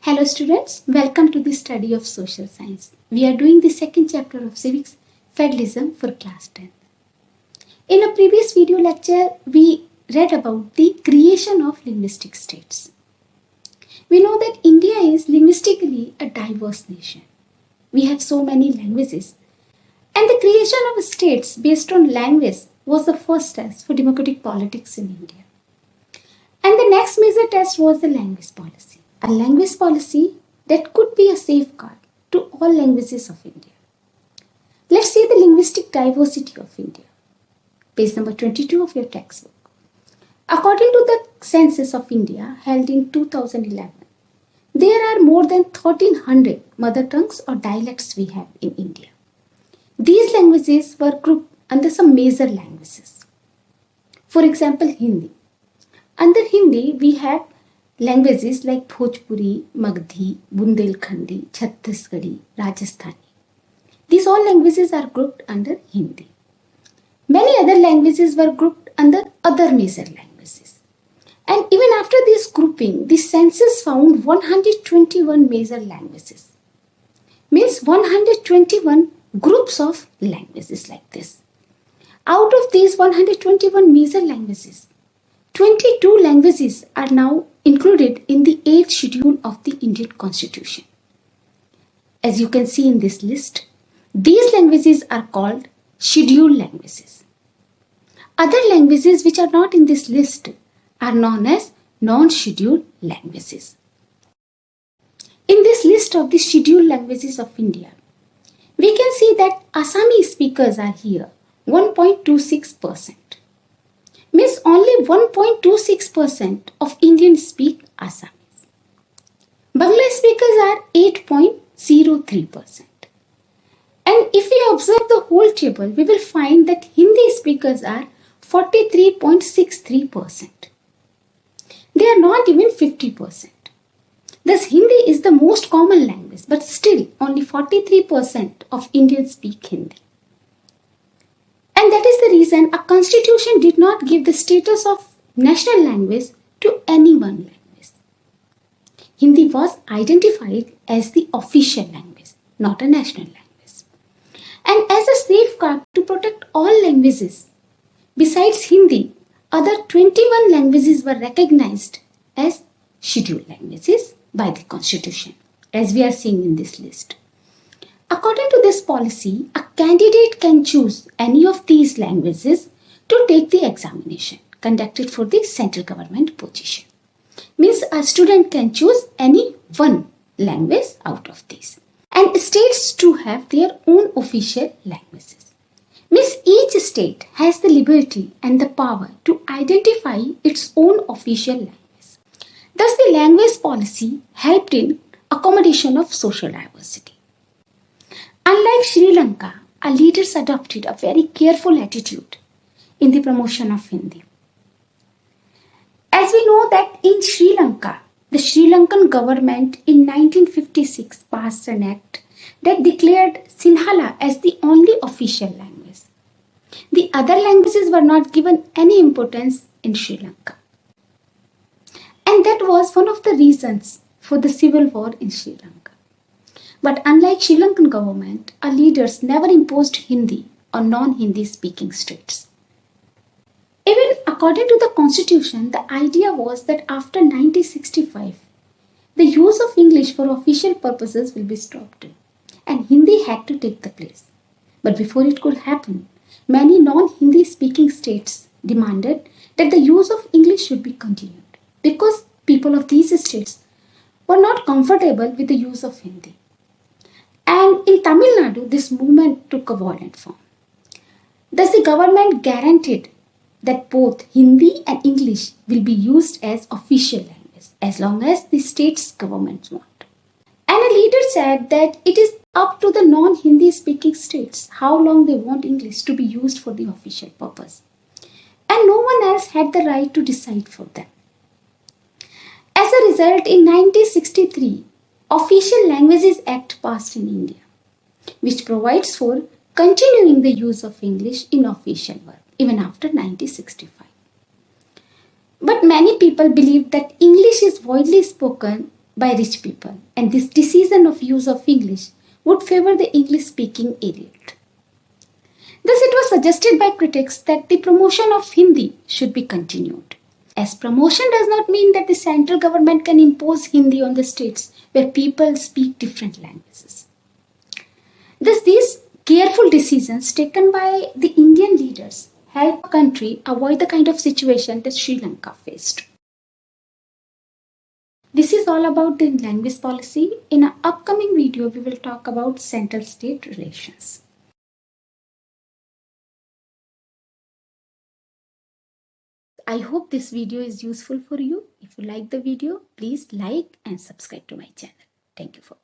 Hello students, welcome to the study of social science. We are doing the second chapter of Civics, Federalism for class 10. In a previous video lecture, we read about the creation of linguistic states. We know that India is linguistically a diverse nation. We have so many languages, and the creation of states based on language was the first test for democratic politics in India. And the next major test was the language policy. A language policy that could be a safeguard to all languages of India. Let's see the linguistic diversity of India. Page number 22 of your textbook. According to the census of India held in 2011, there are more than 1300 mother tongues or dialects we have in India. These languages were grouped under some major languages. For example, Hindi. Under Hindi, we have languages like Bhojpuri, Maghi, Bundelkhandi, Chhattisgarhi, Rajasthani. These all languages are grouped under Hindi. Many other languages were grouped under other major languages. And even after this grouping, the census found 121 major languages. Means 121 groups of languages like this. Out of these 121 major languages, 22 languages are now included in the 8th schedule of the Indian Constitution. As you can see in this list, these languages are called scheduled languages. Other languages which are not in this list are known as non-scheduled languages. In this list of the scheduled languages of India, we can see that Assamese speakers are here, 1.26%. Means only 1.26% of Indians speak Assamese. Bangla speakers are 8.03%. And if we observe the whole table, we will find that Hindi speakers are 43.63%. They are not even 50%. Thus, Hindi is the most common language, but still only 43% of Indians speak Hindi. And that is the reason a constitution did not give the status of national language to any one language. Hindi was identified as the official language, not a national language. And as a safeguard to protect all languages, besides Hindi, other 21 languages were recognized as scheduled languages by the constitution, as we are seeing in this list. According to this policy, a candidate can choose any of these languages to take the examination conducted for the central government position. Means a student can choose any one language out of these. And states too have their own official languages. Means each state has the liberty and the power to identify its own official language. Thus the language policy helped in accommodation of social diversity. Unlike Sri Lanka, our leaders adopted a very careful attitude in the promotion of Hindi. As we know that in Sri Lanka, the Sri Lankan government in 1956 passed an act that declared Sinhala as the only official language. The other languages were not given any importance in Sri Lanka. And that was one of the reasons for the civil war in Sri Lanka. But unlike Sri Lankan government, our leaders never imposed Hindi on non-Hindi speaking states. Even according to the constitution, the idea was that after 1965, the use of English for official purposes will be stopped and Hindi had to take the place. But before it could happen, many non-Hindi speaking states demanded that the use of English should be continued because people of these states were not comfortable with the use of Hindi. And in Tamil Nadu, this movement took a violent form. Thus, the government guaranteed that both Hindi and English will be used as official language as long as the state's governments want. And a leader said that it is up to the non-Hindi speaking states how long they want English to be used for the official purpose. And no one else had the right to decide for them. As a result, in 1963, Official Languages Act passed in India, which provides for continuing the use of English in official work even after 1965. But many people believe that English is widely spoken by rich people, and this decision of use of English would favor the English-speaking elite. Thus, it was suggested by critics that the promotion of Hindi should be continued. As promotion does not mean that the central government can impose Hindi on the states where people speak different languages. Thus, these careful decisions taken by the Indian leaders help a country avoid the kind of situation that Sri Lanka faced. This is all about the language policy. In an upcoming video, we will talk about central-state relations. I hope this video is useful for you. If you like the video, please like and subscribe to my channel. Thank you for watching.